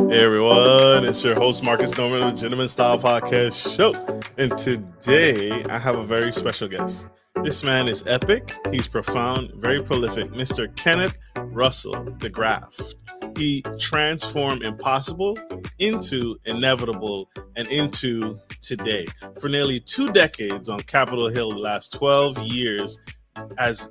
Hey everyone, it's your host Marcus Norman of the Gentleman Style Podcast Show. And today I have a very special guest. This man is epic, he's profound, very prolific, Mr. Kenneth Russell DeGraff. He transformed impossible into inevitable and into today. For nearly 2 decades on Capitol Hill, the last 12 years, as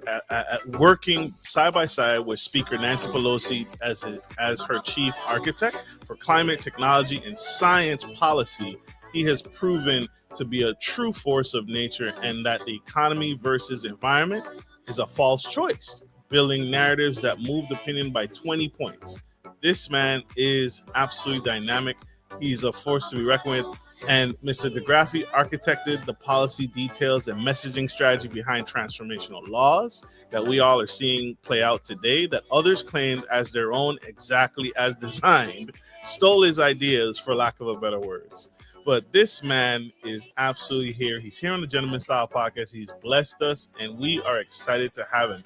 working side by side with Speaker Nancy Pelosi as her chief architect for climate, technology, and science policy, he has proven to be a true force of nature and that the economy versus environment is a false choice, building narratives that moved opinion by 20 points. This man is absolutely dynamic. He's a force to be reckoned with. And Mr. DeGraff architected the policy details and messaging strategy behind transformational laws that we all are seeing play out today that others claimed as their own exactly as designed, stole his ideas for lack of a better words. But this man is absolutely here. He's here on the Gentleman Style Podcast. He's blessed us and we are excited to have him.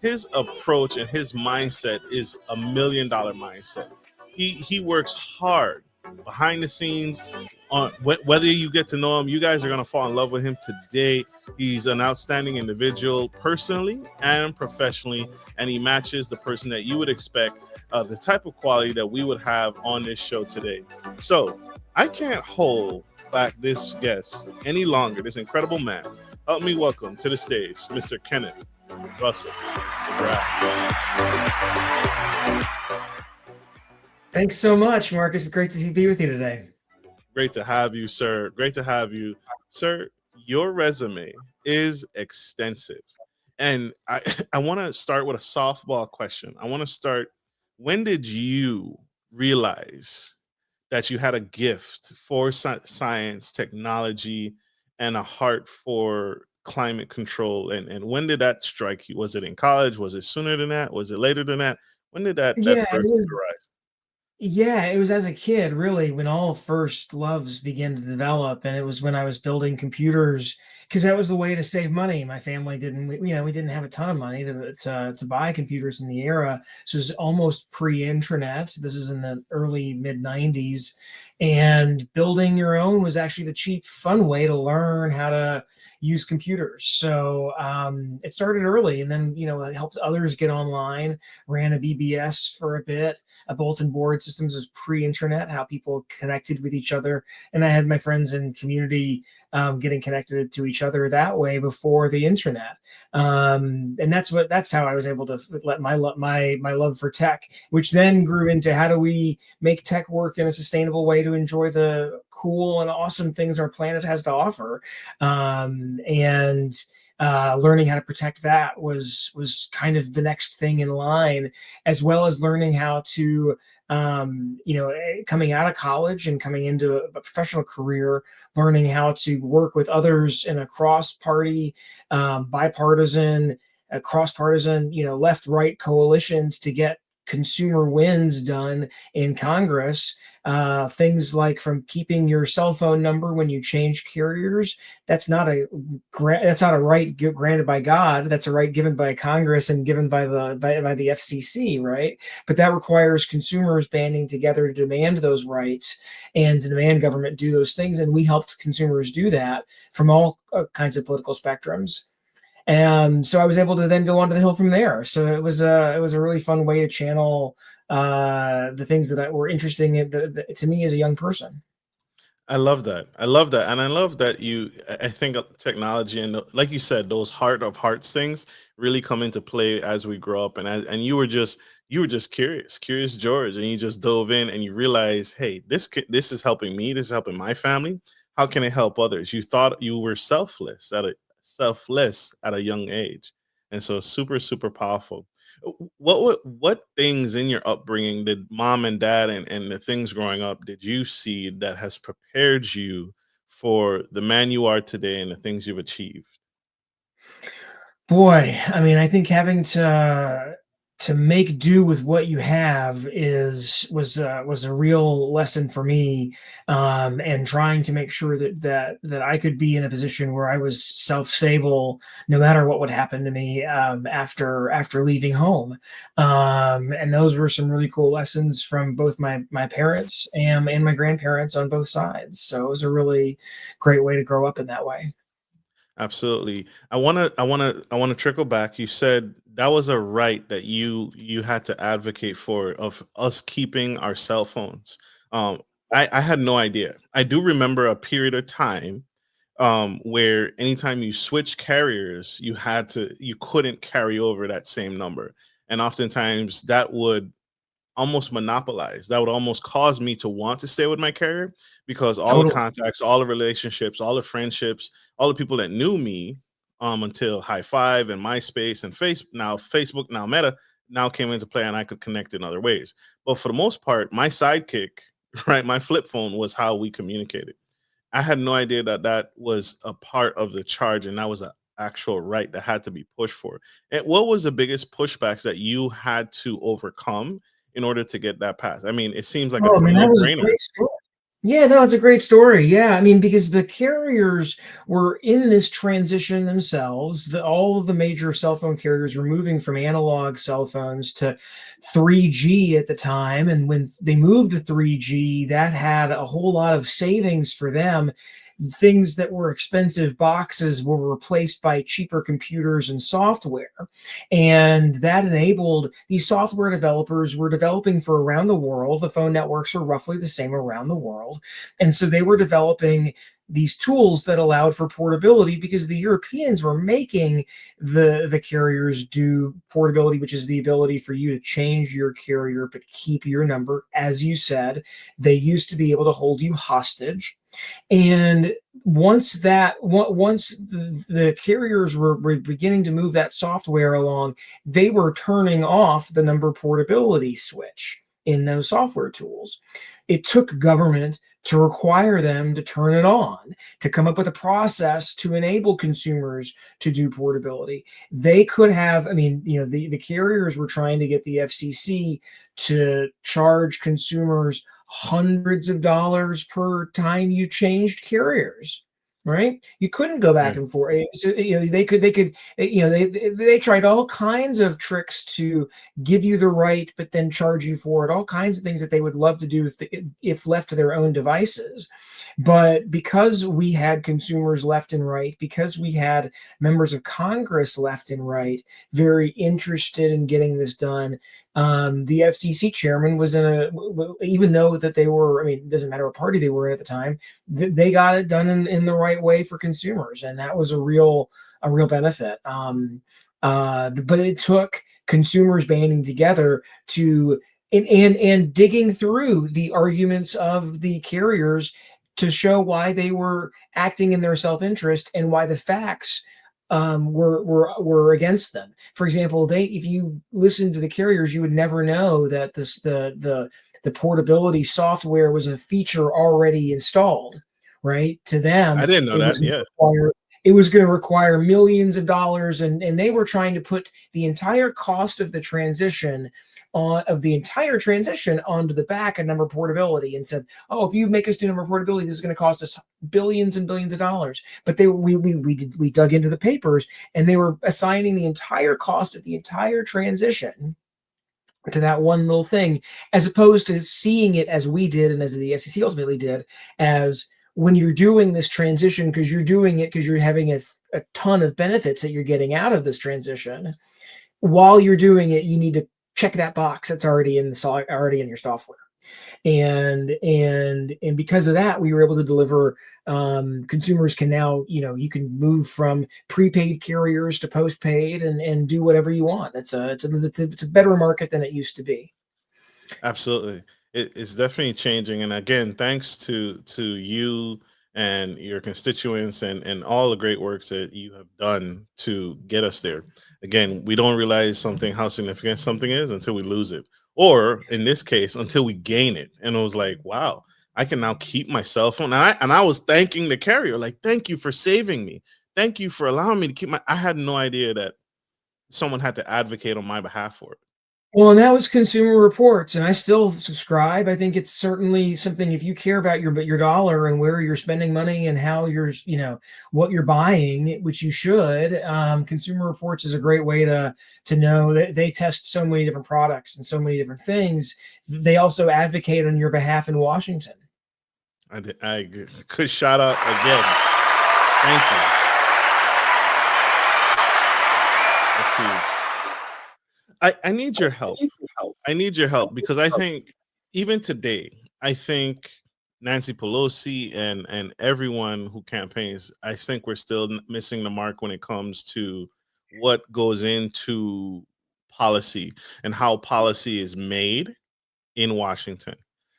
His approach and his mindset is $1 million mindset. He works hard behind the scenes on whether you get to know him. You guys are going to fall in love with him today. He's an outstanding individual personally and professionally, and he matches the person that you would expect, the type of quality that we would have on this show today. So I can't hold back this guest any longer. This incredible man. Help me welcome to the stage Mr. Kenneth Russell. Thanks so much, Marcus. It's great to be with you today. Great to have you, sir. Great to have you. Sir, your resume is extensive. And I want to start with a softball question. I want to start, when did you realize that you had a gift for science, technology, and a heart for climate control? And when did that strike you? Was it in college? Was it sooner than that? Was it later than that? When did that first arise? Yeah, it was as a kid, really, when all first loves began to develop. And it was when I was building computers, because that was the way to save money. My family didn't, we didn't have a ton of money to buy computers in the era. So it was almost pre-internet. This is in the early mid-90s. And building your own was actually the cheap, fun way to learn how to use computers. So it started early, and then, it helped others get online, ran a BBS for a bit. A bulletin board systems was pre-internet, how people connected with each other. And I had my friends in community getting connected to each other that way before the internet. And that's how I was able to let my love for tech, which then grew into how do we make tech work in a sustainable way to enjoy the cool and awesome things our planet has to offer. Learning how to protect that was kind of the next thing in line, as well as learning how to, coming out of college and coming into a professional career, learning how to work with others in a cross-party, bipartisan, cross-partisan, left-right coalitions to get consumer wins done in Congress. Things like from keeping your cell phone number when you change carriers. That's not a right granted by God. That's a right given by Congress and given by the FCC, right? But that requires consumers banding together to demand those rights and to demand government do those things. And we helped consumers do that from all kinds of political spectrums. And so I was able to then go onto the Hill from there. So it was a really fun way to channel the things that were interesting to me as a young person. I love that. And I love that I think technology and like you said, those heart of hearts things really come into play as we grow up. And you were just curious George, and you just dove in and you realize, hey, this is helping me. This is helping my family. How can it help others? You thought you were selfless at a young age. And so super, super powerful. What things in your upbringing did mom and dad and the things growing up did you see that has prepared you for the man you are today and the things you've achieved? Boy, I mean, I think having to to make do with what you have was a real lesson for me, and trying to make sure that I could be in a position where I was self stable no matter what would happen to me, after leaving home. And those were some really cool lessons from both my parents and my grandparents on both sides. So it was a really great way to grow up in that way. Absolutely. I want to trickle back. You said that was a right that you had to advocate for, of us keeping our cell phones. Um, I had no idea. I do remember a period of time where anytime you switch carriers, you couldn't carry over that same number, and oftentimes that would almost monopolize. That would almost cause me to want to stay with my career, because all the Totally. contacts, all the relationships, all the friendships, all the people that knew me until High Five and MySpace and Facebook, now Meta, now came into play, and I could connect in other ways. But for the most part, my sidekick, right, my flip phone was how we communicated. I had no idea that that was a part of the charge, and that was an actual right that had to be pushed for. And what was the biggest pushbacks that you had to overcome in order to get that passed? I mean, it seems like a Oh man, that no was a brainer. great story. Yeah, no, it's a great story. Yeah, I mean, because the carriers were in this transition themselves. All of the major cell phone carriers were moving from analog cell phones to 3G at the time. And when they moved to 3G, that had a whole lot of savings for them. Things that were expensive boxes were replaced by cheaper computers and software. And that enabled these software developers were developing for around the world. The phone networks are roughly the same around the world. And so they were developing these tools that allowed for portability, because the Europeans were making the carriers do portability, which is the ability for you to change your carrier but keep your number. As you said, they used to be able to hold you hostage. And once the carriers were beginning to move that software along, they were turning off the number portability switch in those software tools. It took government to require them to turn it on, to come up with a process to enable consumers to do portability. They could have, I mean, the carriers were trying to get the FCC to charge consumers hundreds of dollars per time you changed carriers. Right? You couldn't go back Right. and forth. So, they tried all kinds of tricks to give you the right, but then charge you for it. All kinds of things that they would love to do if left to their own devices. But because we had consumers left and right, because we had members of Congress left and right very interested in getting this done, the FCC chairman was in even though that they were, I mean, it doesn't matter what party they were in at the time, they got it done in the right way for consumers, and that was a real benefit. But it took consumers banding together to and digging through the arguments of the carriers to show why they were acting in their self-interest and why the facts were against them. For example, if you listen to the carriers, you would never know that the portability software was a feature already installed. Right, to I them, didn't know that. Yeah. it was going to require millions of dollars, and they were trying to put the entire cost of the transition onto the back of number portability, and said, "Oh, if you make us do number portability, this is going to cost us billions and billions of dollars." But we dug into the papers, and they were assigning the entire cost of the entire transition to that one little thing, as opposed to seeing it as we did and as the FCC ultimately did, as when you're doing this transition, because you're doing it because you're having a ton of benefits that you're getting out of this transition. While you're doing it, you need to check that box that's already in your software. And because of that, we were able to deliver, consumers can now, you can move from prepaid carriers to postpaid and do whatever you want. It's a better market than it used to be. Absolutely. It's definitely changing. And again, thanks to you and your constituents and all the great works that you have done to get us there. Again, we don't realize something, how significant something is, until we lose it. Or in this case, until we gain it. And it was like, wow, I can now keep my cell phone. And I was thanking the carrier, like, thank you for saving me. Thank you for allowing me to keep my I had no idea that someone had to advocate on my behalf for it. Well, and that was Consumer Reports, and I still subscribe. I think it's certainly something if you care about your dollar and where you're spending money and how what you're buying, which you should. Consumer Reports is a great way to know that they test so many different products and so many different things. They also advocate on your behalf in Washington. Could shout out again. Thank you. That's huge. I need your help. I need your help because I think even today, I think Nancy Pelosi and everyone who campaigns, I think we're still missing the mark when it comes to what goes into policy and how policy is made in Washington.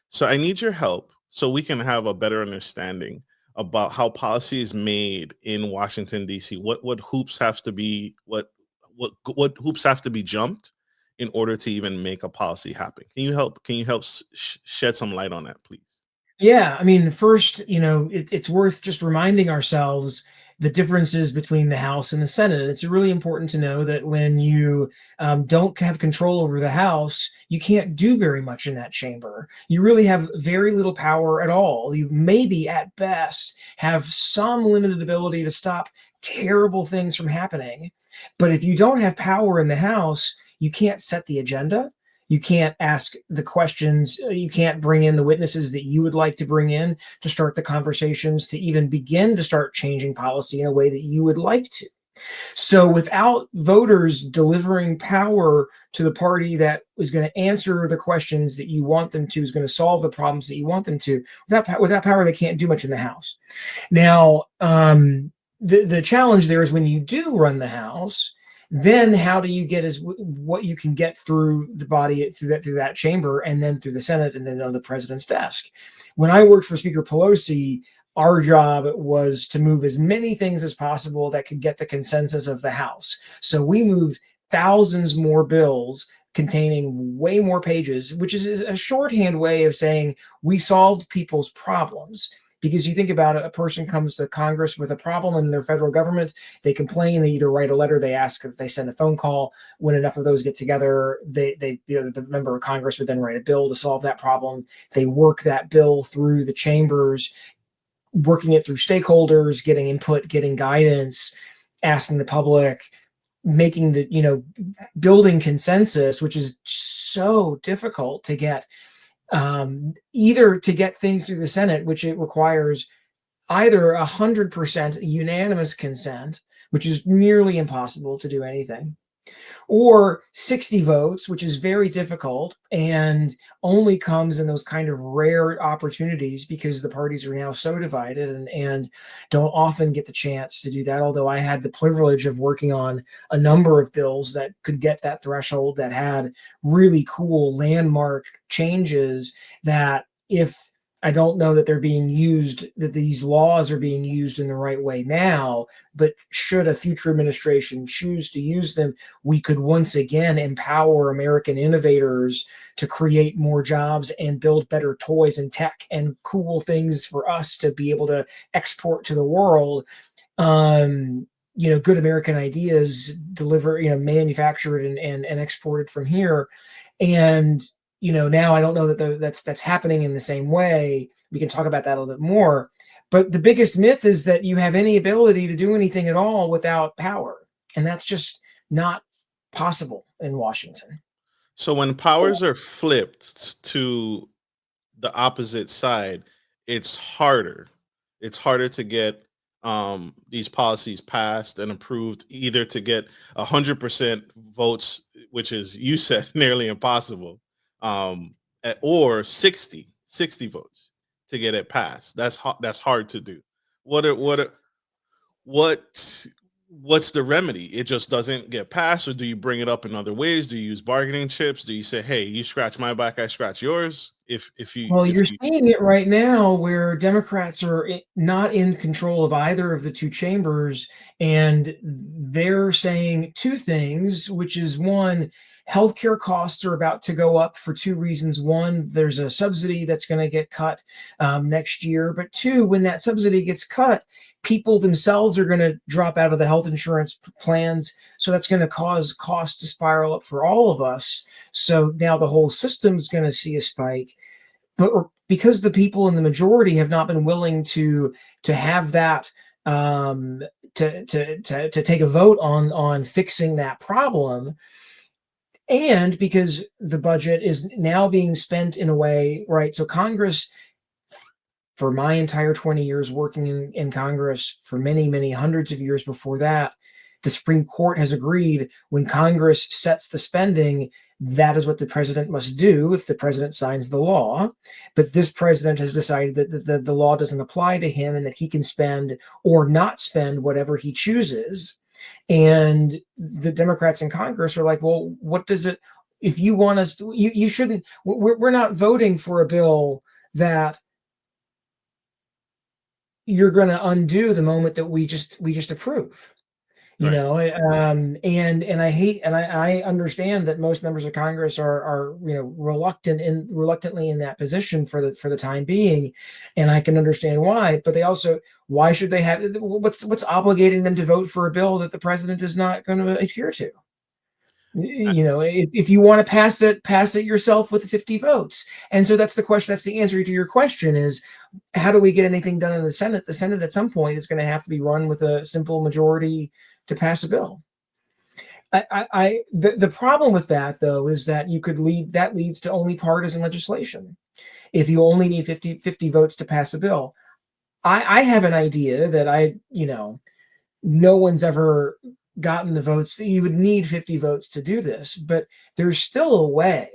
So I need your help so we can have a better understanding about how policy is made in Washington D.C. What hoops have to be what hoops have to be jumped in order to even make a policy happen. Can you help shed some light on that, please? Yeah, I mean, first, it's worth just reminding ourselves the differences between the House and the Senate. It's really important to know that when you don't have control over the House, you can't do very much in that chamber. You really have very little power at all. You maybe at best have some limited ability to stop terrible things from happening. But if you don't have power in the House, you can't set the agenda. You can't ask the questions. You can't bring in the witnesses that you would like to bring in to start the conversations, to even begin to start changing policy in a way that you would like to. So without voters delivering power to the party that is going to answer the questions that you want them to, is going to solve the problems that you want them to, without power, they can't do much in the House. Now, the challenge there is when you do run the House, then how do you get what you can get through the body through that chamber and then through the Senate and then on the president's desk. When I worked for Speaker Pelosi, our job was to move as many things as possible that could get the consensus of the House. So we moved thousands more bills containing way more pages, which is a shorthand way of saying we solved people's problems. Because you think about it, a person comes to Congress with a problem in their federal government, they complain, they either write a letter, they ask, if they send a phone call. When enough of those get together, the member of Congress would then write a bill to solve that problem. They work that bill through the chambers, working it through stakeholders, getting input, getting guidance, asking the public, making building consensus, which is so difficult to get. Either to get things through the Senate, which it requires either 100% unanimous consent, which is nearly impossible to do anything, or 60 votes, which is very difficult and only comes in those kind of rare opportunities because the parties are now so divided and don't often get the chance to do that. Although I had the privilege of working on a number of bills that could get that threshold, that had really cool landmark changes that, if I don't know that they're being used, that these laws are being used in the right way now, but should a future administration choose to use them, we could once again empower American innovators to create more jobs and build better toys and tech and cool things for us to be able to export to the world. Good American ideas deliver, manufactured and exported from here. And now I don't know that that's happening in the same way. We can talk about that a little bit more. But the biggest myth is that you have any ability to do anything at all without power. And that's just not possible in Washington. So when powers are flipped to the opposite side, it's harder. It's harder to get these policies passed and approved, either to get 100% votes, which is, you said, nearly impossible, or 60 votes to get it passed. That's hard to do. What are, what are, what what's the remedy? It just doesn't get passed, or do you bring it up in other ways? Do you use bargaining chips? Do you say, "Hey, you scratch my back, I scratch yours"? Well, If you're you seeing it right now where Democrats are not in control of either of the two chambers, and they're saying two things, which is one, Healthcare costs are about to go up for two reasons. One, there's a subsidy that's going to get cut next year. But two, when that subsidy gets cut, people themselves are going to drop out of the health insurance plans. So that's going to cause costs to spiral up for all of us. So now the whole system's going to see a spike. But because the people in the majority have not been willing to have that to take a vote on fixing that problem, and because the budget is now being spent in a way, right? So Congress, for my entire 20 years working in Congress, for many, many hundreds of years before that, the Supreme Court has agreed when Congress sets the spending, that is what the president must do if the president signs the law. But this president has decided that the law doesn't apply to him and that he can spend or not spend whatever he chooses. And the Democrats in Congress are like, well, what does it, if you want us to, you shouldn't, we're not voting for a bill that you're going to undo the moment that we just approve. You Right. know, and I hate, and I understand that most members of Congress are reluctantly in that position for the time being, and I can understand why. But they also, why should they have, what's obligating them to vote for a bill that the president is not going to adhere to? I, You know, if you want to pass it yourself with 50 votes. And so that's the question. That's the answer to your question is, how do we get anything done in the Senate? The Senate at some point is going to have to be run with a simple majority to pass a bill. The problem with that, though, is that that leads to only partisan legislation. If you only need 50 votes to pass a bill, I have an idea that no one's ever gotten the votes. You would need 50 votes to do this, but there's still a way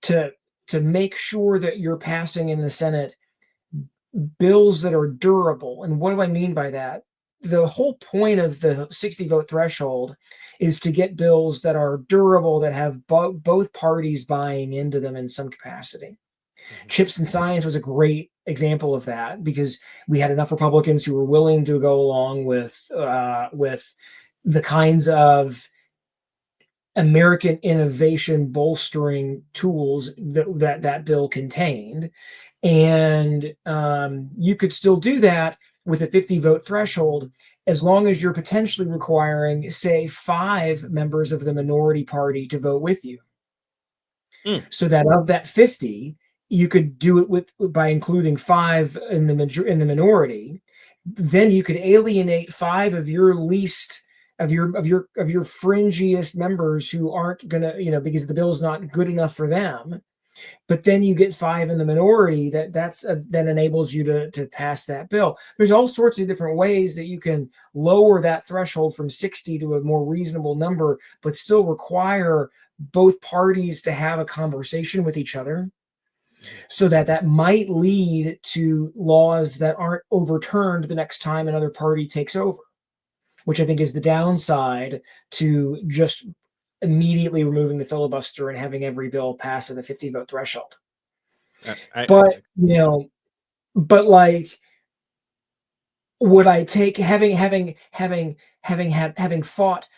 to make sure that you're passing in the Senate bills that are durable. And what do I mean by that? The whole point of the 60 vote threshold is to get bills that are durable, that have both parties buying into them in some capacity. Chips and Science was a great example of that, because we had enough Republicans who were willing to go along with the kinds of American innovation bolstering tools that bill contained. And you could still do that with a 50 vote threshold, as long as you're potentially requiring, say, 5 members of the minority party to vote with you. So that of that 50, you could do it by including 5 in the minority. Then you could alienate 5 of your least of your fringiest members who aren't gonna, because the bill's not good enough for them. But then you get 5 in the minority that enables you to pass that bill. There's all sorts of different ways that you can lower that threshold from 60 to a more reasonable number, but still require both parties to have a conversation with each other, so that might lead to laws that aren't overturned the next time another party takes over, which I think is the downside to just immediately removing the filibuster and having every bill pass at a 50 vote threshold. But like, would I take having fought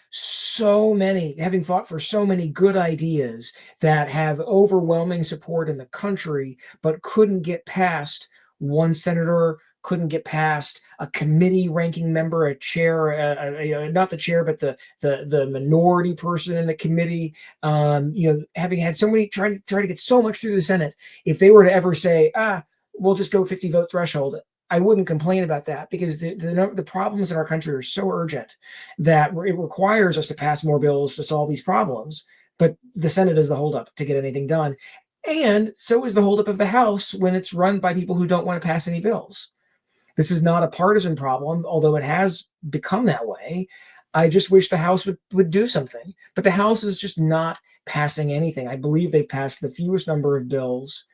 for so many good ideas that have overwhelming support in the country, but couldn't get past one senator, couldn't get past a committee ranking member, a chair, not the chair, but the minority person in the committee, having had so many, trying to get so much through the Senate, if they were to ever say, we'll just go 50 vote threshold, I wouldn't complain about that, because the problems in our country are so urgent that it requires us to pass more bills to solve these problems. But the Senate is the holdup to get anything done. And so is the holdup of the House when it's run by people who don't want to pass any bills. This is not a partisan problem, although it has become that way. I just wish the House would do something. But the House is just not passing anything. I believe they've passed the fewest number of bills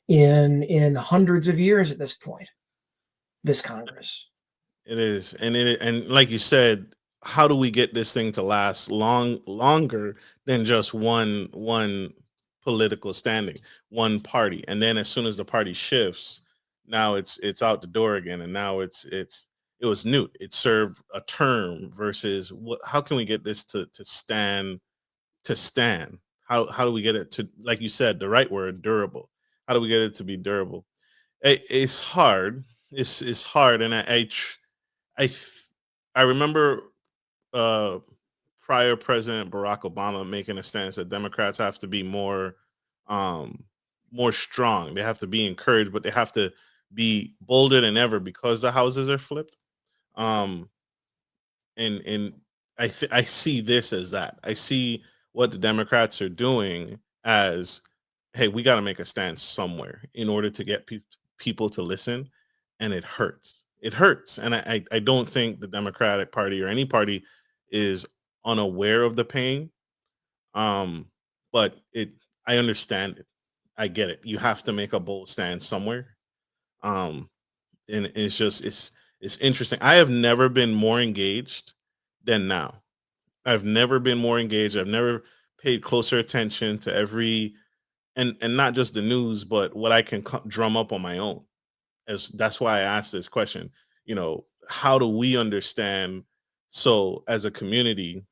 in hundreds of years at this point, this Congress. It is, and like you said, how do we get this thing to last longer than just one political standing, one party, and then as soon as the party shifts, now it's out the door again, and now it was Newt. It served a term versus what? How can we get this to stand? How do we get it to, like you said, the right word, durable? How do we get it to be durable? It's hard. It's hard, and I th- I remember uh, prior President Barack Obama making a stance that Democrats have to be um, more strong. They have to be encouraged, but they have to be bolder than ever because the houses are flipped. Um, and I see this as that. I see what the Democrats are doing as, hey, we got to make a stance somewhere in order to get people to listen, and it hurts. It hurts, and I don't think the Democratic Party or any party is unaware of the pain. Um, but I understand it. I get it. You have to make a bold stand somewhere. Um, and it's interesting. I have never been more engaged than now. I've never been more engaged. I've never paid closer attention to every, and not just the news, but what I can drum up on my own. As that's why I asked this question. How do we understand, so as a community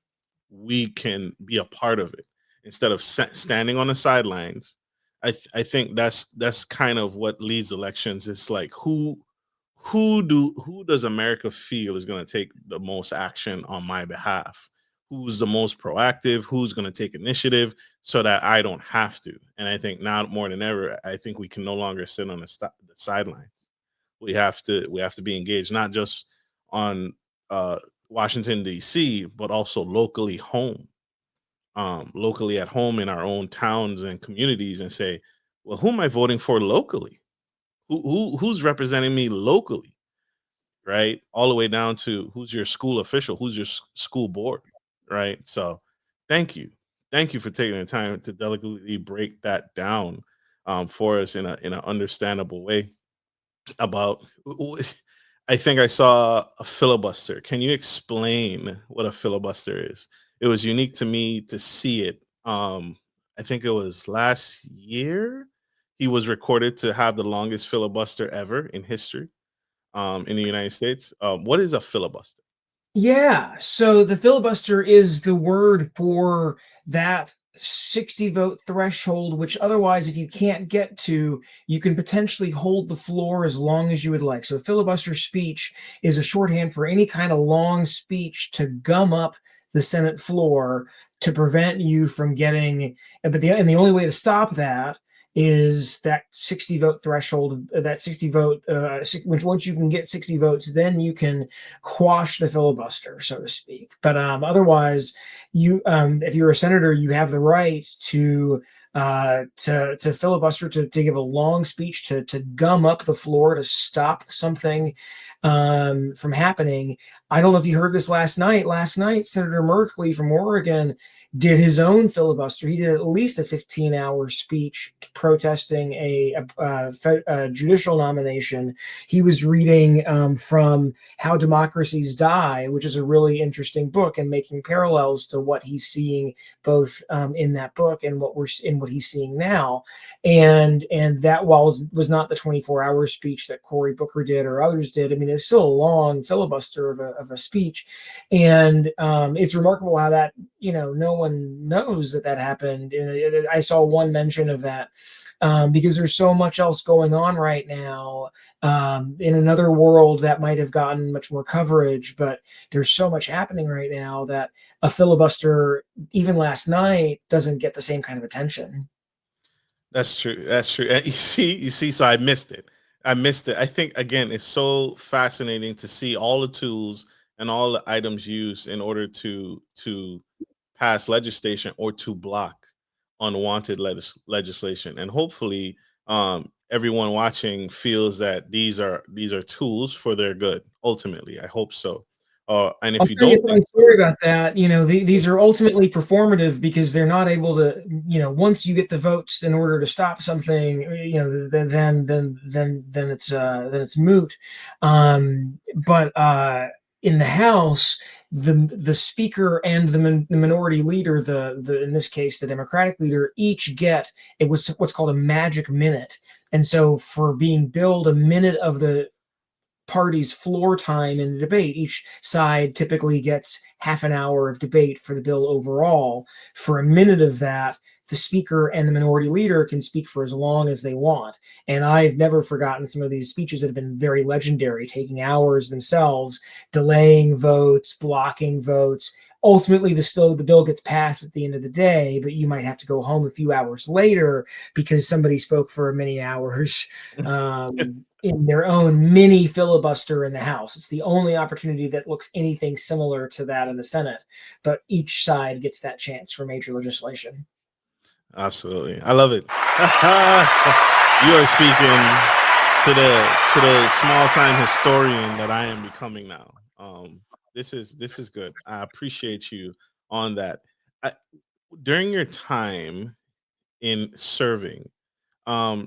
we can be a part of it instead of standing on the sidelines? I think that's kind of what leads elections. It's like, who does America feel is going to take the most action on my behalf? Who's the most proactive? Who's going to take initiative so that I don't have to? And I think now more than ever, I think we can no longer sit on the sidelines. We have to be engaged, not just on uh, Washington D.C., but also locally at home in our own towns and communities, and say, well, who am I voting for locally? Who's representing me locally? Right, all the way down to who's your school official, who's your school board, right? So thank you for taking the time to delicately break that down, for us in an understandable way about I think I saw a filibuster. Can you explain what a filibuster is? It was unique to me to see it. I think it was last year he was recorded to have the longest filibuster ever in history, in the United States. What is a filibuster? Yeah, so the filibuster is the word for that 60 vote threshold, which otherwise, if you can't get to, you can potentially hold the floor as long as you would like. So, filibuster speech is a shorthand for any kind of long speech to gum up the Senate floor to prevent you from getting. But the only way to stop that is that 60 vote threshold, that 60 vote, which once you can get 60 votes, then you can quash the filibuster, so to speak. But otherwise, if you're a senator, you have the right to filibuster, to give a long speech, to gum up the floor, to stop something from happening. I don't know if you heard this last night. Last night, Senator Merkley from Oregon did his own filibuster. He did at least a 15-hour speech protesting a judicial nomination. He was reading from How Democracies Die, which is a really interesting book, and making parallels to what he's seeing both in that book and what he's seeing now. And that, while was not the 24-hour speech that Cory Booker did or others did, I mean, it's still a long filibuster of a speech. And it's remarkable how that, no one knows that happened. I saw one mention of that. Because there's so much else going on right now. In another world, that might have gotten much more coverage, but there's so much happening right now that a filibuster, even last night, doesn't get the same kind of attention. That's true. That's true. And you see. So I missed it. I missed it. I think again, it's so fascinating to see all the tools and all the items used in order to pass legislation or to block unwanted legislation. And hopefully, everyone watching feels that these are tools for their good. Ultimately, I hope so. And I'll if you tell you don't a funny think so, story about that. These are ultimately performative because they're not able to, once you get the votes in order to stop something, then it's moot. But in the House, the speaker and the minority leader, the in this case the Democratic leader, each get, it was what's called a magic minute. And so for being billed a minute of the party's floor time in the debate, each side typically gets half an hour of debate for the bill overall. For a minute of that, the speaker and the minority leader can speak for as long as they want. And I've never forgotten some of these speeches that have been very legendary, taking hours themselves, delaying votes, blocking votes. Ultimately, the bill gets passed at the end of the day, but you might have to go home a few hours later because somebody spoke for many hours in their own mini filibuster in the House. It's the only opportunity that looks anything similar to that in the Senate, but each side gets that chance for major legislation. Absolutely. I love it. You are speaking to the small time historian that I am becoming now. This is good. I appreciate you on that. I, during your time in serving,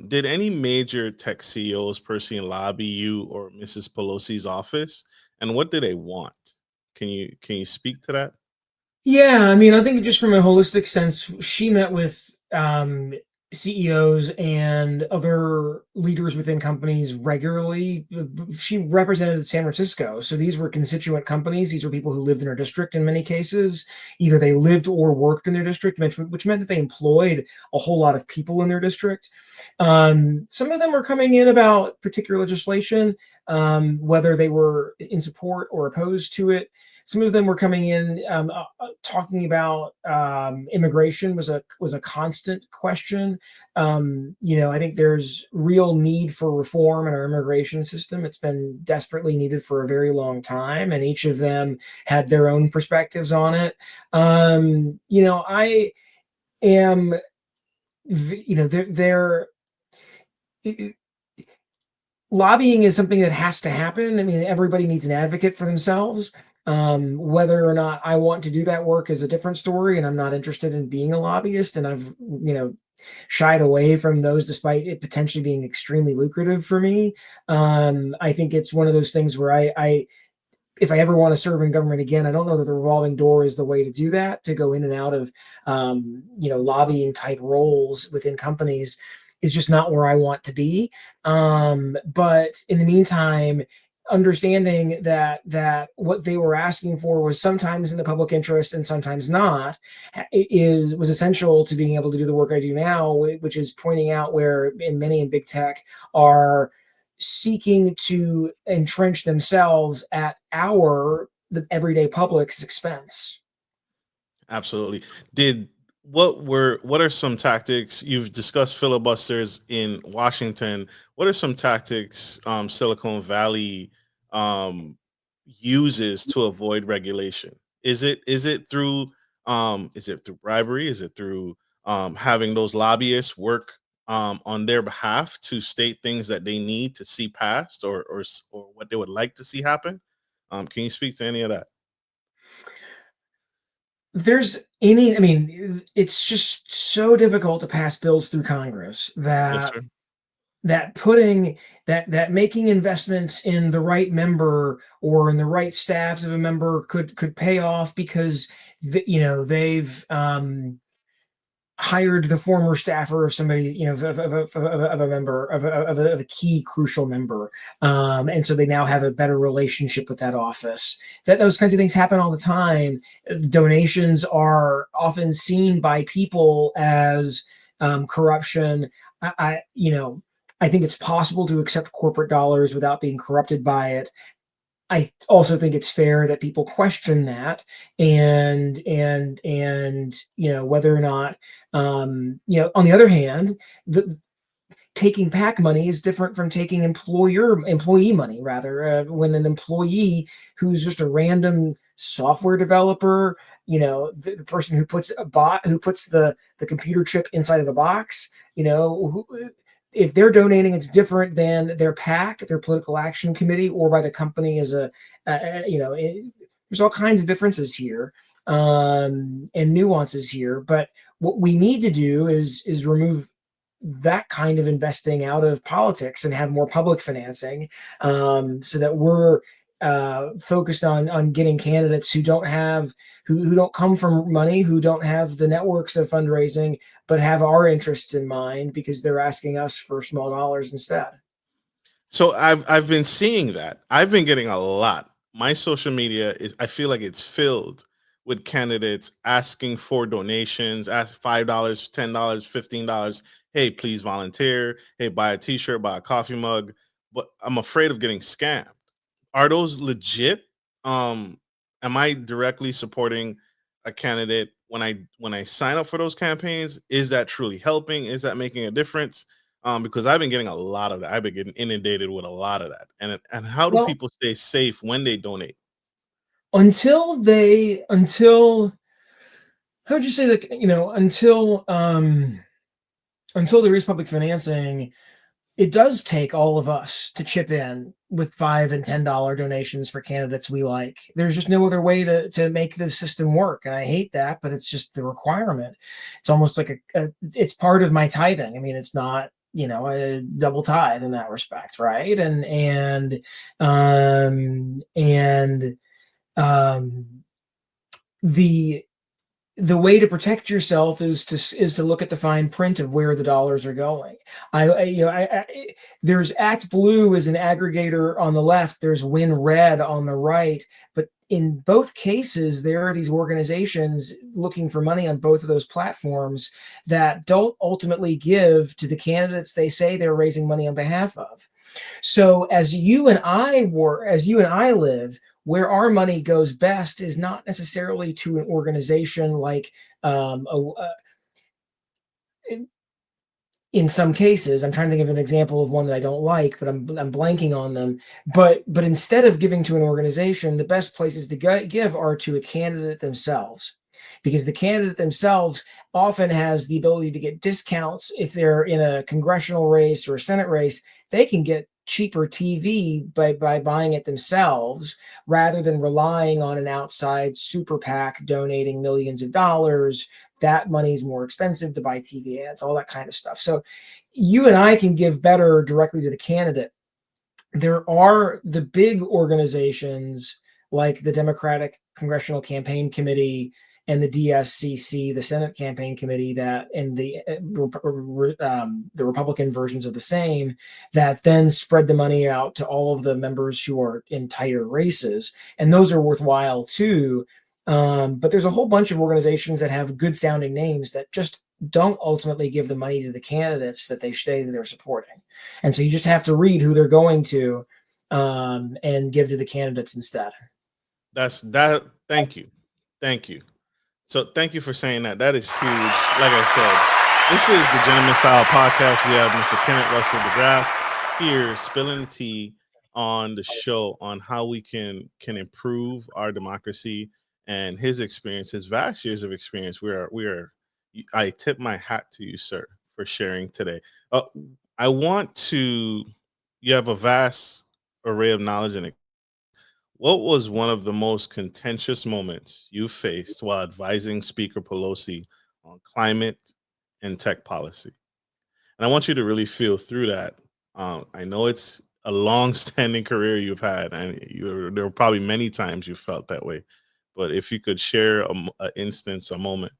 did any major tech CEOs personally lobby you or Mrs. Pelosi's office? And what do they want? Can you speak to that? Yeah, I mean, I think just from a holistic sense, she met with CEOs and other leaders within companies regularly. She represented San Francisco, so these were constituent companies. These were people who lived in her district in many cases. Either they lived or worked in their district, which meant that they employed a whole lot of people in their district. Some of them were coming in about particular legislation, whether they were in support or opposed to it. Some of them were coming in talking about immigration was a constant question. I think there's real need for reform in our immigration system. It's been desperately needed for a very long time, and each of them had their own perspectives on it. I am, they're lobbying is something that has to happen. I mean, everybody needs an advocate for themselves. Whether or not I want to do that work is a different story, and I'm not interested in being a lobbyist. And I've, shied away from those despite it potentially being extremely lucrative for me. I think it's one of those things where if I ever want to serve in government again, I don't know that the revolving door is the way to do that, to go in and out of, lobbying type roles within companies is just not where I want to be. But in the meantime, understanding that what they were asking for was sometimes in the public interest and sometimes not was essential to being able to do the work I do now, which is pointing out where many in big tech are seeking to entrench themselves at the everyday public's expense. Absolutely. What are some tactics you've discussed filibusters in Washington? What are some tactics Silicon Valley um, uses to avoid regulation? Is it through bribery? Is it through having those lobbyists work on their behalf to state things that they need to see passed, or what they would like to see happen? Can you speak to any of that? I mean, it's just so difficult to pass bills through Congress Yes, that sir. putting that making investments in the right member or in the right staffs of a member could pay off because they've hired the former staffer of somebody, of a member of a key crucial member, and so they now have a better relationship with that office. Those kinds of things happen all the time. Donations are often seen by people as corruption. I think it's possible to accept corporate dollars without being corrupted by it. I also think it's fair that people question that, and whether or not, on the other hand, the taking PAC money is different from taking employee money. Rather, when an employee who's just a random software developer, the person who puts the computer chip inside of a box, if they're donating, it's different than their PAC, their political action committee, or by the company as there's all kinds of differences here, and nuances here. But what we need to do is remove that kind of investing out of politics and have more public financing, so that we're focused on getting candidates who don't come from money, who don't have the networks of fundraising, but have our interests in mind because they're asking us for small dollars instead. So I've been seeing that. I've been getting a lot my social media is, I feel like it's filled with candidates asking for donations, ask $5, $10, $15. Hey, please volunteer. Hey, buy a t-shirt, buy a coffee mug. But I'm afraid of getting scammed. Are those legit? Um, am I directly supporting a candidate when I sign up for those campaigns? Is that truly helping? Is that making a difference? Because I've been getting a lot of that. I've been getting inundated with a lot of that. And how do Well, people stay safe when they donate? until how would you say that, until there is public financing, it does take all of us to chip in with $5 and $10 donations for candidates we like. There's just no other way to make this system work, and I hate that, but it's just the requirement. It's almost like it's part of my tithing. I mean, it's not, a double tithe in that respect, right? Um, the the way to protect yourself is to look at the fine print of where the dollars are going. There's Act Blue as an aggregator on the left. There's Win Red on the right. But in both cases, there are these organizations looking for money on both of those platforms that don't ultimately give to the candidates they say they're raising money on behalf of. So as you and I live, where our money goes best is not necessarily to an organization like in some cases. I'm trying to think of an example of one that I don't like, but I'm blanking on them. But instead of giving to an organization, the best places to give are to a candidate themselves, because the candidate themselves often has the ability to get discounts. If they're in a congressional race or a Senate race, they can get cheaper TV by buying it themselves, rather than relying on an outside super PAC donating millions of dollars. That money's more expensive to buy TV ads, all that kind of stuff. So you and I can give better directly to the candidate. There are the big organizations like the Democratic Congressional Campaign Committee and the DSCC, the Senate Campaign Committee, that and the Republican versions of the same, that then spread the money out to all of the members who are in tighter races, and those are worthwhile too. But there's a whole bunch of organizations that have good sounding names that just don't ultimately give the money to the candidates that they say that they're supporting, and so you just have to read who they're going to, and give to the candidates instead. That's that. Thank you. Thank you. So thank you for saying that. That is huge. Like I said, this is the Gentleman Style Podcast. We have Mr. Kenneth DeGraff here spilling the tea on the show on how we can improve our democracy, and his experience, his vast years of experience. We are. I tip my hat to you, sir, for sharing today. Uh, I want to. You have a vast array of knowledge and what was one of the most contentious moments you faced while advising Speaker Pelosi on climate and tech policy? And I want you to really feel through that. I know it's a long-standing career you've had, and there were probably many times you felt that way. But if you could share a instance, a moment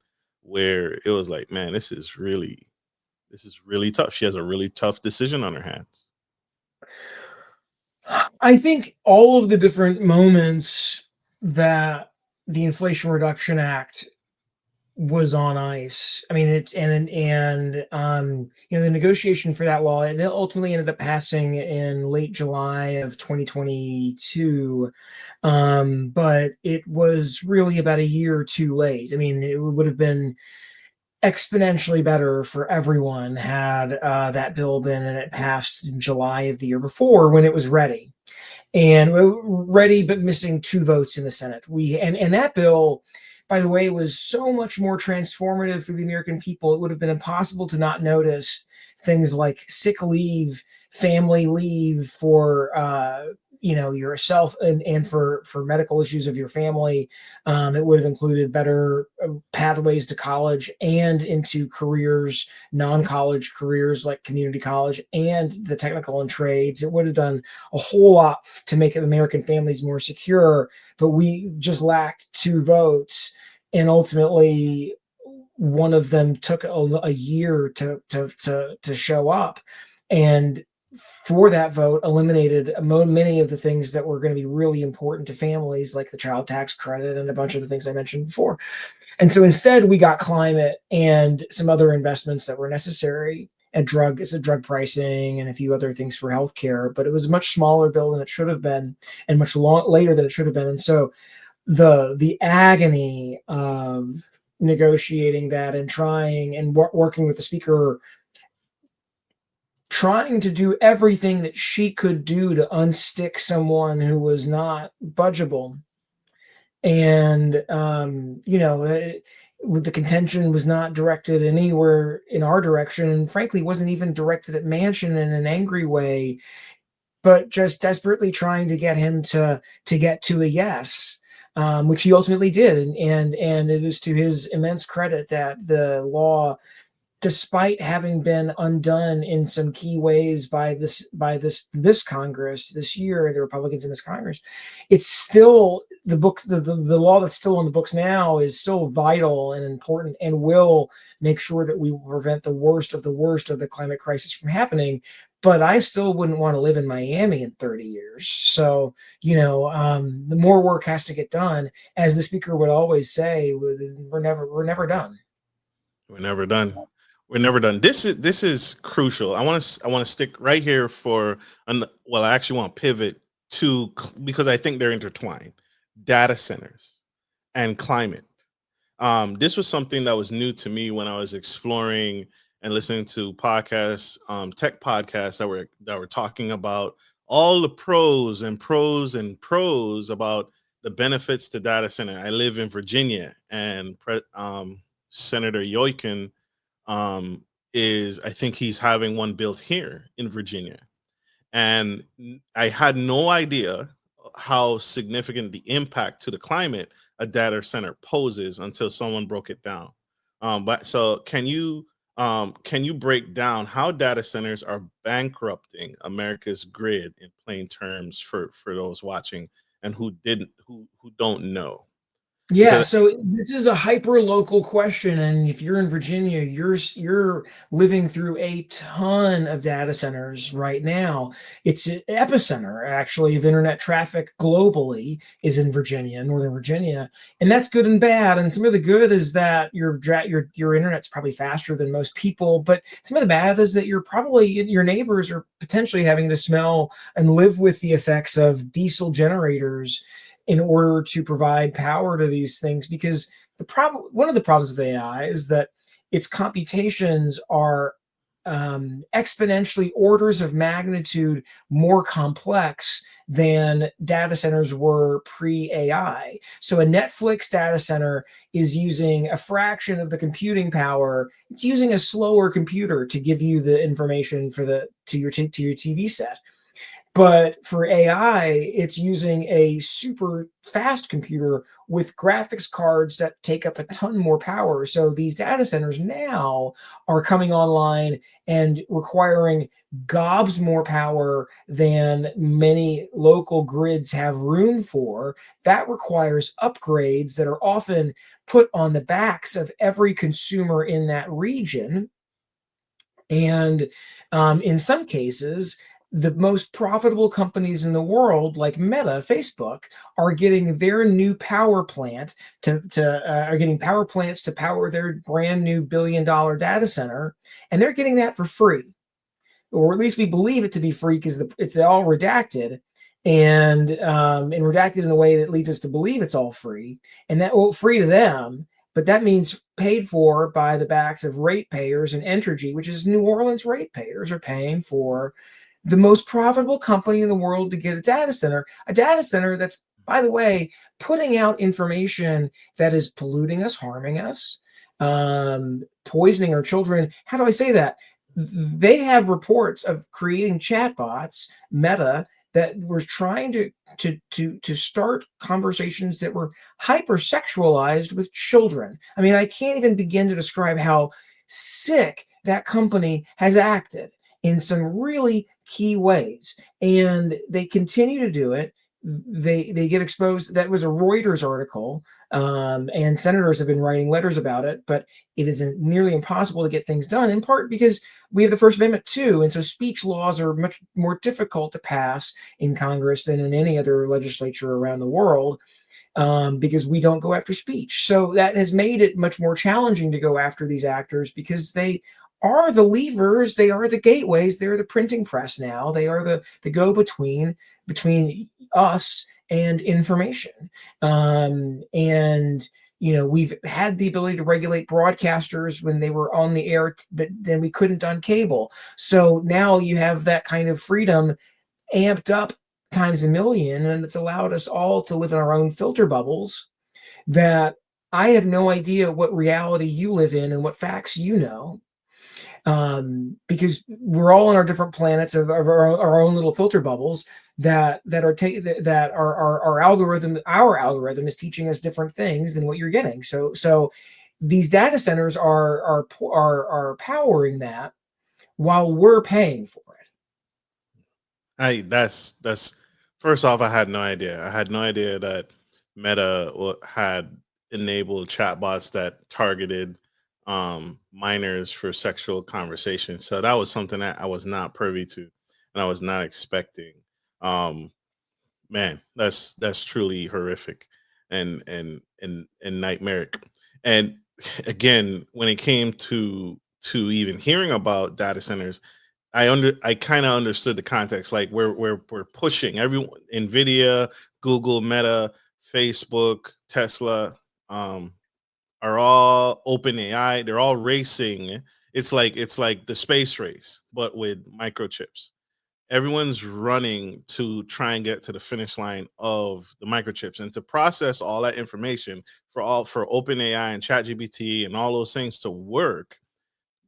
where it was like, man, this is really tough. She has a really tough decision on her hands. I think all of the different moments that the Inflation Reduction Act was on ice. I mean, it's the negotiation for that law, it ultimately ended up passing in late July of 2022. But it was really about a year too late. I mean, it would have been exponentially better for everyone had that bill been and it passed in July of the year before, when it was ready. And ready, but missing 2 votes in the Senate. And that bill, by the way, was so much more transformative for the American people. It would have been impossible to not notice things like sick leave, family leave for yourself, and for medical issues of your family. It would have included better pathways to college and into careers, non-college careers like community college and the technical and trades. It would have done a whole lot to make American families more secure, but we just lacked 2 votes, and ultimately one of them took a year to show up. And for that vote, eliminated many of the things that were going to be really important to families, like the child tax credit and a bunch of the things I mentioned before. And so instead, we got climate and some other investments that were necessary, and drug pricing and a few other things for healthcare. But it was a much smaller bill than it should have been, and much later than it should have been. And so the agony of negotiating that and trying and working with the speaker, trying to do everything that she could do to unstick someone who was not budgeable. And, the contention was not directed anywhere in our direction, and frankly, wasn't even directed at Manchin in an angry way, but just desperately trying to get him to get to a yes, which he ultimately did. And it is to his immense credit that the law, despite having been undone in some key ways by this Congress this year, the Republicans in this Congress, it's still the law that's still on the books now is still vital and important, and will make sure that we prevent the worst of the climate crisis from happening. But I still wouldn't want to live in Miami in 30 years. So, the more work has to get done. As the speaker would always say, we're never done. We're never done. We're never done. This is crucial. I want to stick right here well, I actually want to pivot because I think they're intertwined. Data centers and climate. This was something that was new to me when I was exploring and listening to podcasts, tech podcasts that were talking about all the pros about the benefits to data center. I live in Virginia, and Senator Yoikin I think he's having one built here in Virginia. And I had no idea how significant the impact to the climate a data center poses until someone broke it down. But so can you break down how data centers are bankrupting America's grid in plain terms for those watching and who don't know? Yeah, Because so this is a hyper local question, and if you're in Virginia, you're living through a ton of data centers right now. It's an epicenter actually of internet traffic globally is in Virginia, Northern Virginia, and that's good and bad. And some of the good is that your internet's probably faster than most people, but some of the bad is that your neighbors are potentially having to smell and live with the effects of diesel generators in order to provide power to these things. Because one of the problems with AI is that its computations are exponentially orders of magnitude more complex than data centers were pre-AI. So a Netflix data center is using a fraction of the computing power. It's using a slower computer to give you the information to your TV set. But for AI, it's using a super fast computer with graphics cards that take up a ton more power. So these data centers now are coming online and requiring gobs more power than many local grids have room for. That requires upgrades that are often put on the backs of every consumer in that region. And in some cases, the most profitable companies in the world, like Meta, Facebook, are getting their new power plant are getting power plants to power their brand new billion-dollar data center, and they're getting that for free, or at least we believe it to be free because it's all redacted, and redacted in a way that leads us to believe it's all free, and that free to them. But that means paid for by the backs of ratepayers, and Entergy, which is New Orleans ratepayers, are paying for the most profitable company in the world to get a data center that's, by the way, putting out information that is polluting us, harming us, poisoning our children. How do I say that? They have reports of creating chatbots, Meta, that was trying to start conversations that were hypersexualized with children. I mean, I can't even begin to describe how sick that company has acted in some really key ways. And they continue to do it. they get exposed. That was a Reuters article, and senators have been writing letters about it, but it is nearly impossible to get things done, in part because we have the First Amendment too, and so speech laws are much more difficult to pass in Congress than in any other legislature around the world, because we don't go after speech. So that has made it much more challenging to go after these actors, because they are the levers, they are the gateways, they're the printing press now, they are the go-between between us and information. And we've had the ability to regulate broadcasters when they were on the air, but then we couldn't on cable. So now you have that kind of freedom amped up times a million, and it's allowed us all to live in our own filter bubbles that I have no idea what reality you live in and what facts you know, because we're all on our different planets of our own little filter bubbles that our algorithm is teaching us different things than what you're getting. So these data centers are powering that while we're paying for it. That's first off, I had no idea. I had no idea that Meta had enabled chatbots that targeted minors for sexual conversation. So that was something that I was not privy to, and I was not expecting. Um, Man, that's truly horrific and nightmaric. And again, when it came to even hearing about data centers, I kind of understood the context. Like we're pushing everyone, Nvidia, Google, Meta, Facebook, Tesla, um, are all open AI. They're all racing. It's like the space race, but with microchips. Everyone's running to try and get to the finish line of the microchips, and to process all that information for OpenAI and ChatGPT and all those things to work.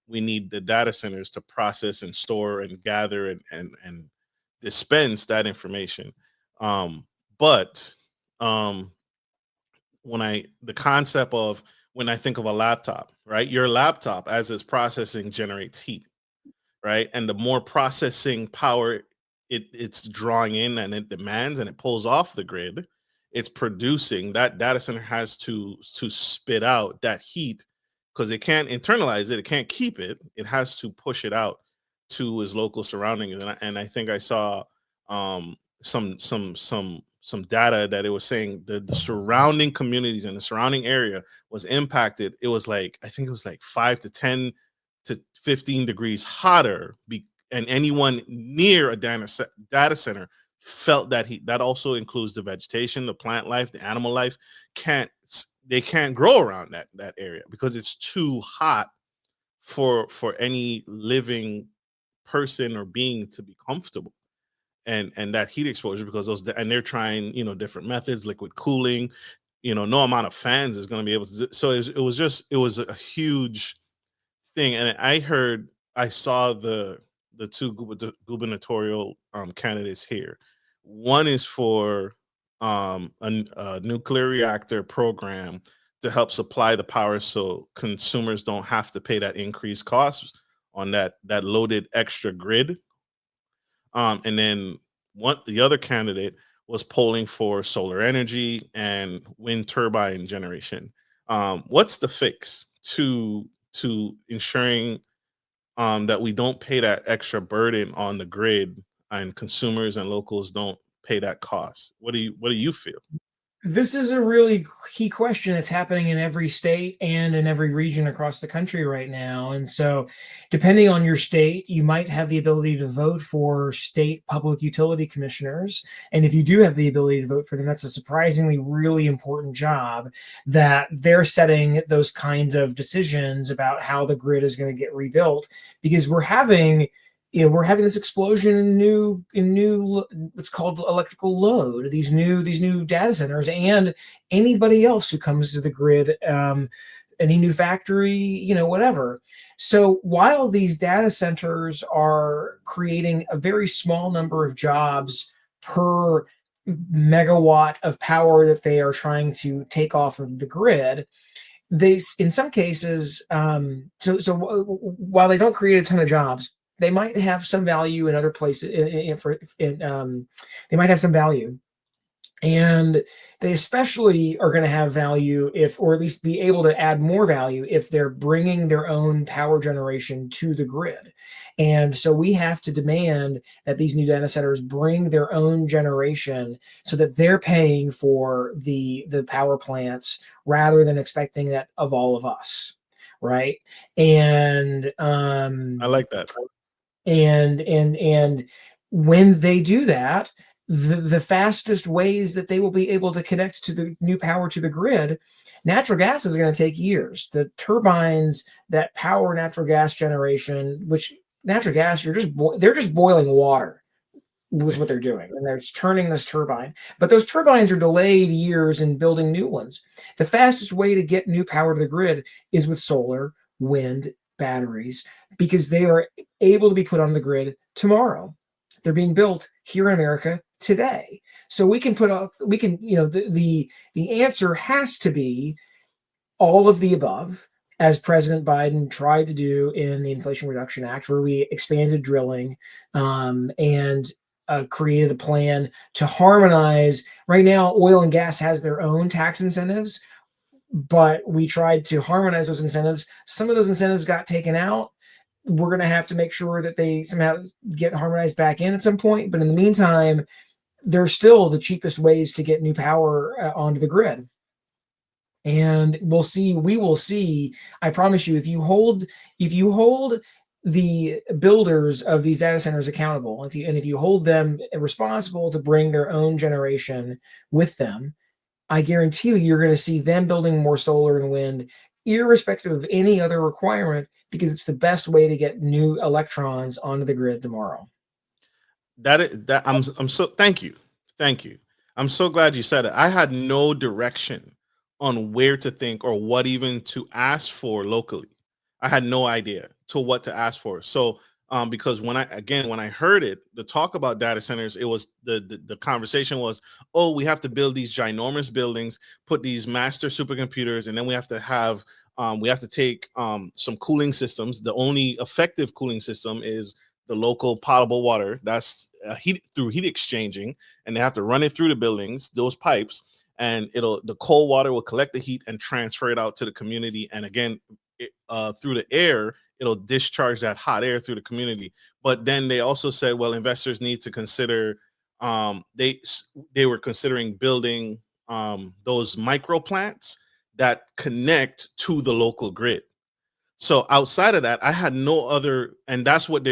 We need the data centers to process and store and gather and dispense that information. Um, but um, when I the concept of when I think of a laptop, right? Your laptop, as it's processing, generates heat, right? And the more processing power it's drawing in and it demands and it pulls off the grid, it's producing that data center has to spit out that heat because it can't internalize it, it can't keep it, it has to push it out to its local surroundings. And I think I saw um, some data that it was saying the surrounding communities and the surrounding area was impacted. It was like I think it was like 5 to 15 degrees hotter, and anyone near a data center felt that heat. That also includes the vegetation, the plant life, the animal life. They can't grow around that area because it's too hot for any living person or being to be comfortable. And that heat exposure, because and they're trying different methods, liquid cooling, no amount of fans is going to be able to so it was a huge thing. And I saw the two gubernatorial candidates here. One is for a nuclear reactor program to help supply the power so consumers don't have to pay that increased cost on that loaded extra grid. And then the other candidate was polling for solar energy and wind turbine generation. What's the fix to ensuring that we don't pay that extra burden on the grid and consumers and locals don't pay that cost? What do you feel? This is a really key question that's happening in every state and in every region across the country right now. And so, depending on your state, you might have the ability to vote for state public utility commissioners. And if you do have the ability to vote for them, that's a surprisingly really important job, that they're setting those kinds of decisions about how the grid is going to get rebuilt, because we're having this explosion in new what's called electrical load, these new data centers, and anybody else who comes to the grid, any new factory, whatever. So while these data centers are creating a very small number of jobs per megawatt of power that they are trying to take off of the grid, they, in some cases, while they don't create a ton of jobs, they might have some value in other places. They might have some value And they especially are going to have value if, or at least be able to add more value if they're bringing their own power generation to the grid. And so we have to demand that these new data centers bring their own generation so that they're paying for the power plants rather than expecting that of all of us, right? And I like that. and when they do that, the fastest ways that they will be able to connect to the new power to the grid, natural gas is going to take years. The turbines that power natural gas generation, which natural gas, they're just boiling water was what they're doing, and they're turning this turbine. But those turbines are delayed years in building new ones. The fastest way to get new power to the grid is with solar, wind, batteries, because they are able to be put on the grid tomorrow. They're being built here in America today. So we can the answer has to be all of the above, as President Biden tried to do in the Inflation Reduction Act, where we expanded drilling and created a plan to harmonize. Right now, oil and gas has their own tax incentives, but we tried to harmonize those incentives. Some of those incentives got taken out. We're going to have to make sure that they somehow get harmonized back in at some point. But in the meantime, they're still the cheapest ways to get new power onto the grid. And we will see, I promise you, if you hold the builders of these data centers accountable, if you hold them responsible to bring their own generation with them, I guarantee you're going to see them building more solar and wind, irrespective of any other requirement, because it's the best way to get new electrons onto the grid tomorrow. I'm so thank you. Thank you. I'm so glad you said it. I had no direction on where to think or what even to ask for locally. I had no idea to what to ask for. So because when I heard it, the talk about data centers, it was the conversation was, oh, we have to build these ginormous buildings, put these master supercomputers, and then we have to take some cooling systems. The only effective cooling system is the local potable water that's heat exchanging, and they have to run it through the buildings, those pipes, and the cold water will collect the heat and transfer it out to the community. And again, through the air, it'll discharge that hot air through the community. But then they also said, well, investors need to consider. They were considering building those micro plants that connect to the local grid. So outside of that, I had no other, and that's what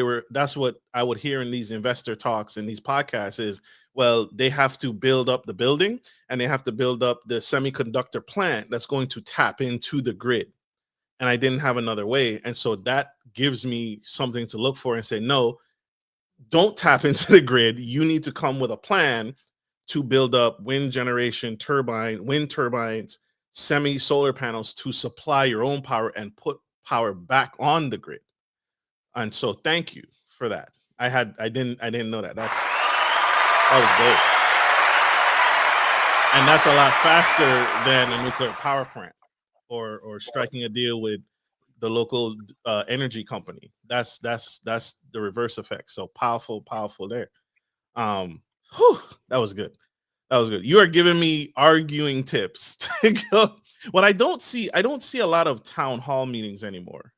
I would hear in these investor talks and these podcasts is, well, they have to build up the building and they have to build up the semiconductor plant that's going to tap into the grid. And I didn't have another way. And so that gives me something to look for and say, no, don't tap into the grid. You need to come with a plan to build up wind turbines, semi solar panels to supply your own power and put power back on the grid. And so thank you for that. I didn't know that. That was great. And that's a lot faster than a nuclear power plant or striking a deal with the local energy company. That's the reverse effect. So powerful there. Whew, that was good. That was good. You are giving me arguing tips to go. What I don't see a lot of town hall meetings anymore.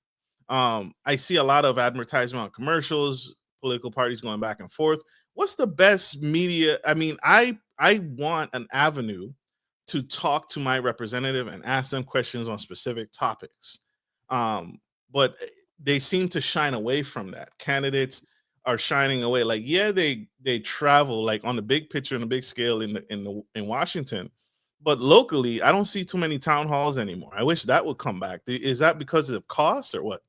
I see a lot of advertisement on commercials, political parties going back and forth. What's the best media? I mean, I want an avenue to talk to my representative and ask them questions on specific topics. But they seem to shine away from that. Candidates are shining away. Like, yeah, they travel like on the big picture and the big scale in Washington, but locally, I don't see too many town halls anymore. I wish that would come back. Is that because of cost or what?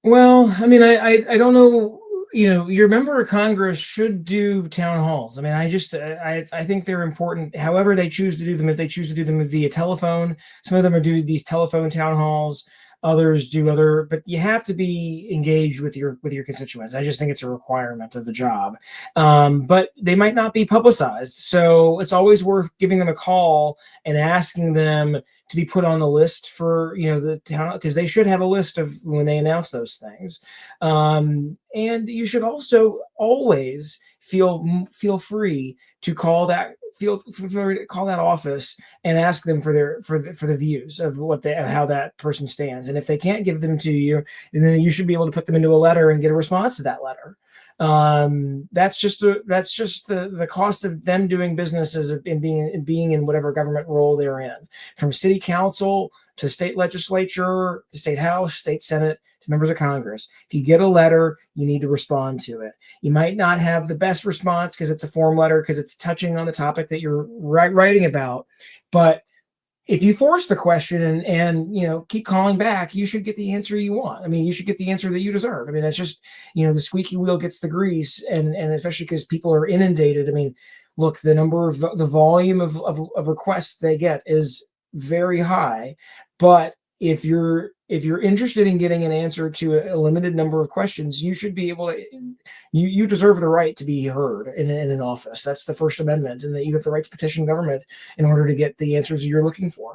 Well, I mean, I don't know. Your member of Congress should do town halls. I mean, I think they're important. However, they choose to do them. If they choose to do them via telephone, some of them are doing these telephone town halls. Others do other, but you have to be engaged with your constituents. I just think it's a requirement of the job. But they might not be publicized, so it's always worth giving them a call and asking them to be put on the list for the town, because they should have a list of when they announce those things. And you should also always feel free to call that feel free to call that office and ask them for the views of how that person stands. And if they can't give them to you, then you should be able to put them into a letter and get a response to that letter. That's just the cost of them doing business as being in whatever government role they're in, from city council to state legislature, the state house, state senate, to members of Congress. If you get a letter, you need to respond to it. You might not have the best response because it's a form letter, because it's touching on the topic that you're writing about. But if you force the question and keep calling back, you should get the answer you want. I mean, you should get the answer that you deserve. I mean, that's just, the squeaky wheel gets the grease, and especially because people are inundated. I mean, look, the volume of requests they get is very high, but if you're interested in getting an answer to a limited number of questions, you should be able to. You deserve the right to be heard in an office. That's the First Amendment, and that you have the right to petition government in order to get the answers you're looking for.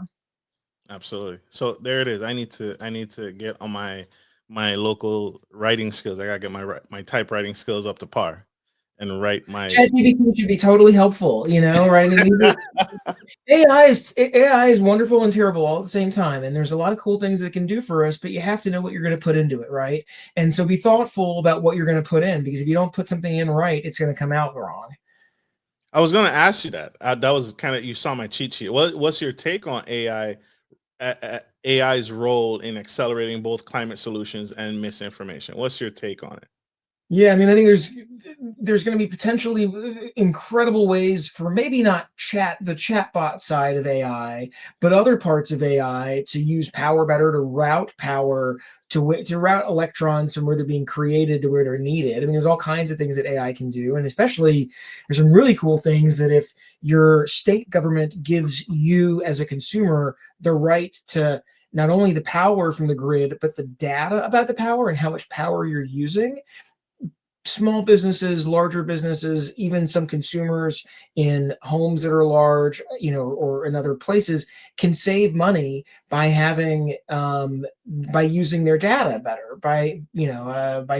Absolutely. So there it is. I need to get on my local writing skills. I gotta get my typewriting skills up to par and write my. ChatGPT should be totally helpful. Right? I mean, AI is wonderful and terrible all at the same time, and there's a lot of cool things that it can do for us, but you have to know what you're going to put into it, right? And so be thoughtful about what you're going to put in, because if you don't put something in right, it's going to come out wrong. I was going to ask you that. That was kind of, you saw my cheat sheet. What's your take on AI's role in accelerating both climate solutions and misinformation? What's your take on it? Yeah, I mean, I think there's going to be potentially incredible ways for maybe not the chatbot side of AI, but other parts of AI to use power better, to route power, to route electrons from where they're being created to where they're needed. I mean, there's all kinds of things that AI can do, and especially there's some really cool things that if your state government gives you as a consumer the right to not only the power from the grid, but the data about the power and how much power you're using. Small businesses, larger businesses, even some consumers in homes that are large, or in other places, can save money by having by using their data better, by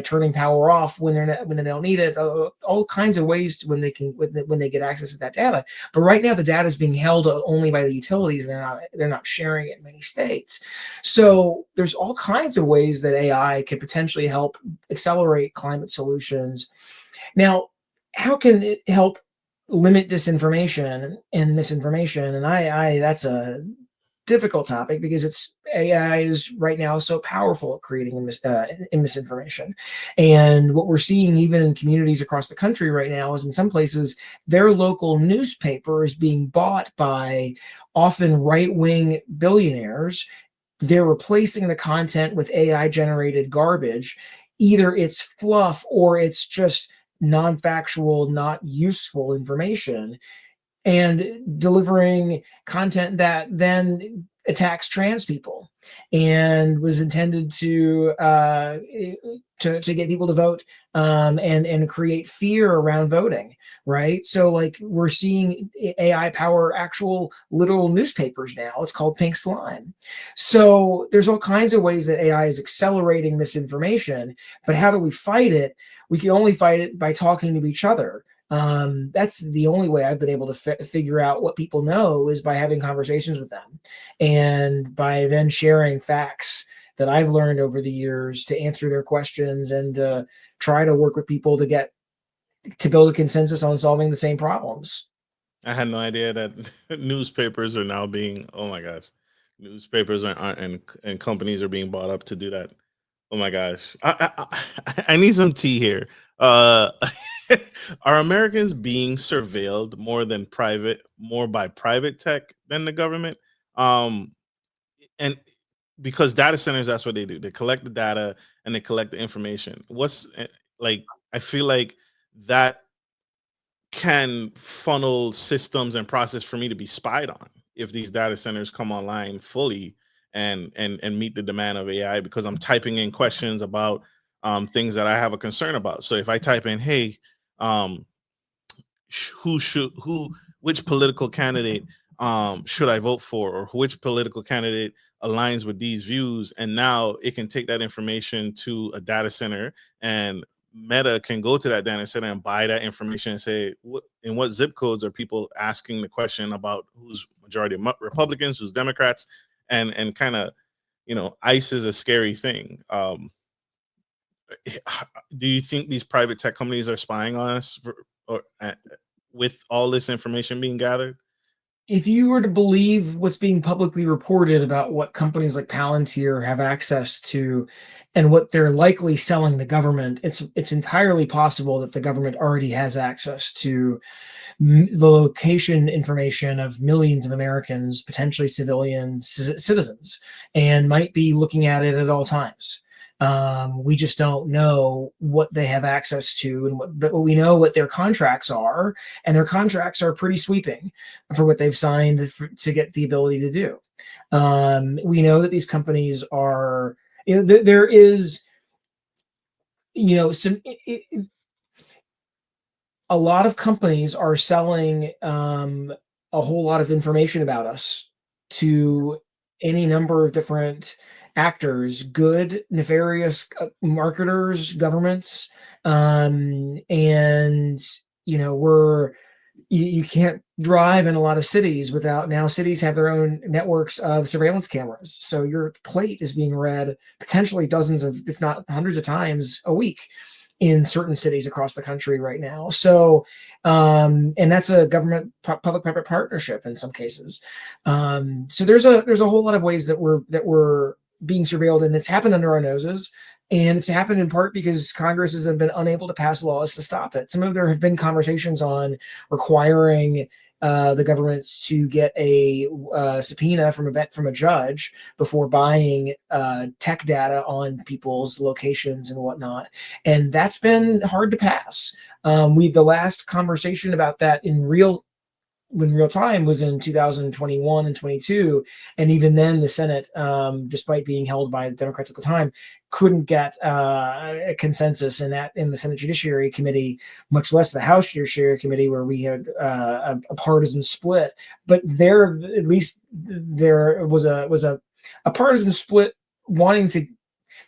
turning power off when they don't need it, all kinds of ways when they get access to that data. But right now the data is being held only by the utilities, and they're not sharing it in many states. So there's all kinds of ways that AI could potentially help accelerate climate solutions. Now, how can it help limit disinformation and misinformation? And that's a difficult topic, because AI is right now so powerful at creating misinformation. And what we're seeing even in communities across the country right now is, in some places, their local newspaper is being bought by often right-wing billionaires. They're replacing the content with AI generated garbage. Either it's fluff or it's just non-factual, not useful information, and delivering content that then attacks trans people and was intended to get people to vote, and create fear around voting, right? So like, we're seeing AI power actual literal newspapers now. It's called Pink Slime. So there's all kinds of ways that AI is accelerating misinformation, but how do we fight it? We can only fight it by talking to each other. That's the only way I've been able to figure out what people know, is by having conversations with them, and by then sharing facts that I've learned over the years to answer their questions, and try to work with people to build a consensus on solving the same problems. I had no idea that newspapers are now being, oh my gosh, newspapers and companies are being bought up to do that. Oh my gosh, I need some tea here. Uh, are Americans being surveilled more by private tech than the government? Um, and because data centers, that's what they do. They collect the data and they collect the information. Like? I feel like that can funnel systems and process for me to be spied on if these data centers come online fully and meet the demand of AI, because I'm typing in questions about things that I have a concern about. So if I type in, hey, um, which political candidate should I vote for, or which political candidate aligns with these views, and now it can take that information to a data center and Meta can go to that data center and buy that information and say, in what zip codes are people asking the question about who's majority of Republicans, who's Democrats, and kind of, ICE is a scary thing. Do you think these private tech companies are spying on us with all this information being gathered? If you were to believe what's being publicly reported about what companies like Palantir have access to and what they're likely selling the government, it's entirely possible that the government already has access to the location information of millions of Americans, potentially civilian citizens, and might be looking at it at all times. We just don't know what they have access to, but we know what their contracts are, and their contracts are pretty sweeping for what they've signed to get the ability to do. We know that these companies are, there is, a lot of companies are selling a whole lot of information about us to any number of different actors, good, nefarious marketers, governments, and you can't drive in a lot of cities without, now cities have their own networks of surveillance cameras. So your plate is being read potentially dozens of, if not hundreds of times a week in certain cities across the country right now. So, and that's a government public-private partnership in some cases. So there's a whole lot of ways that we're being surveilled, and it's happened under our noses. And it's happened in part because Congress has been unable to pass laws to stop it. There have been conversations on requiring the government to get a subpoena from a judge before buying tech data on people's locations and whatnot, and that's been hard to pass. The last conversation about that in real time was in 2021 and 22, and even then the Senate, despite being held by the Democrats at the time, couldn't get a consensus in the Senate Judiciary Committee, much less the House Judiciary Committee, where we had a partisan split. But at least there was a partisan split wanting to.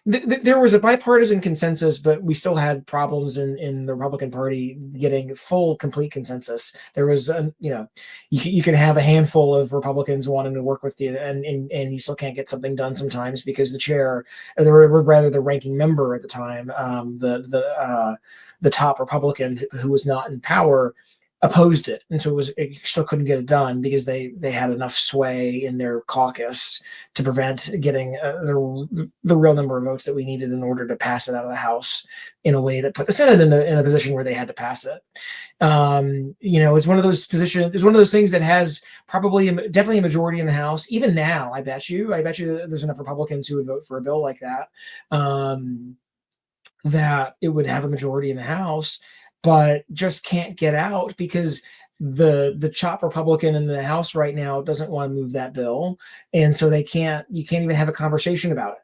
There was a bipartisan consensus, but we still had problems in the Republican Party getting full, complete consensus. There was, you can have a handful of Republicans wanting to work with you, and you still can't get something done sometimes because the chair, or rather the ranking member at the time, the top Republican who was not in power, opposed it, and so it still couldn't get it done because they had enough sway in their caucus to prevent getting the real number of votes that we needed in order to pass it out of the House in a way that put the Senate in a position where they had to pass it. It's one of those positions. It's one of those things that has definitely a majority in the House. Even now, I bet you there's enough Republicans who would vote for a bill like that, that it would have a majority in the House, but just can't get out because the top Republican in the House right now doesn't want to move that bill, and so you can't even have a conversation about it.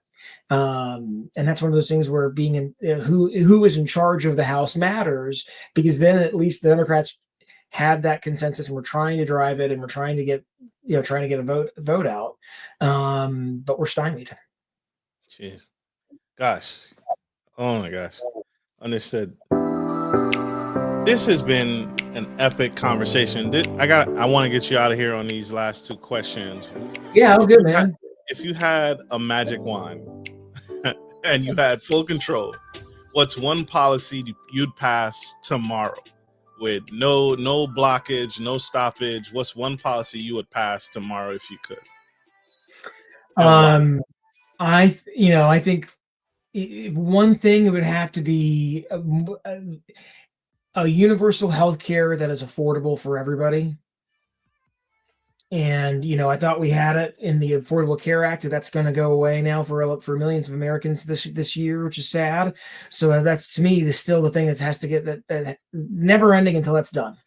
And that's one of those things where who is in charge of the House matters, because then at least the Democrats had that consensus and we're trying to drive it, and we're trying to get a vote out, but we're stymied. Jeez, gosh, oh my gosh, understood. This has been an epic conversation. I want to get you out of here on these last two questions. Yeah, I'm good, man. If you had a magic wand and you had full control, what's one policy you'd pass tomorrow with no blockage, no stoppage? What's one policy you would pass tomorrow if you could? I think one thing it would have to be a universal health care that is affordable for everybody. And, I thought we had it in the Affordable Care Act. That's going to go away now for millions of Americans this year, which is sad. So that's, to me, still the thing that has to get that never ending until that's done.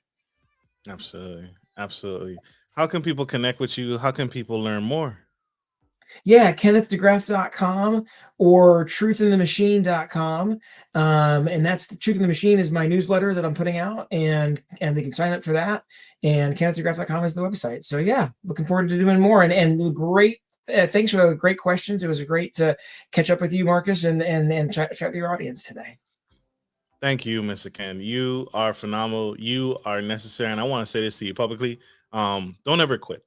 Absolutely. Absolutely. How can people connect with you? How can people learn more? Yeah, KennethDeGraff.com or truthinthemachine.com. And that's the Truth in the Machine is my newsletter that I'm putting out, and they can sign up for that. And KennethDeGraff.com is the website. So yeah, looking forward to doing more. And great, thanks for the great questions. It was great to catch up with you, Marcus, and chat with your audience today. Thank you, Mr. Ken. You are phenomenal. You are necessary. And I want to say this to you publicly. Don't ever quit.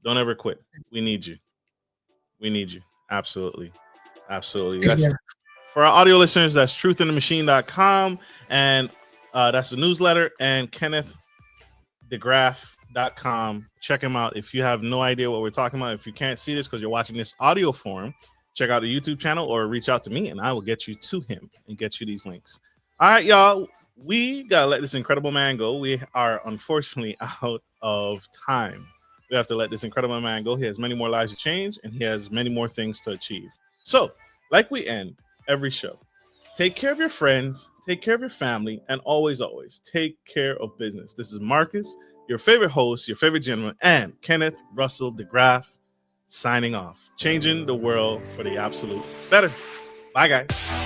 Don't ever quit. We need you. We need you. Absolutely. Absolutely. Thanks, That's man. for our audio listeners. That's truthinthemachine.com. And that's the newsletter. And Kenneth DeGraff.com. Check him out. If you have no idea what we're talking about, if you can't see this because you're watching this audio form, check out the YouTube channel or reach out to me and I will get you to him and get you these links. All right, y'all. We got to let this incredible man go. We are unfortunately out of time. We have to let this incredible man go. He has many more lives to change and he has many more things to achieve. So, like we end every show, take care of your friends, take care of your family, and always, always take care of business. This is Marcus, your favorite host, your favorite gentleman, and Kenneth Russell DeGraff signing off, changing the world for the absolute better. Bye, guys.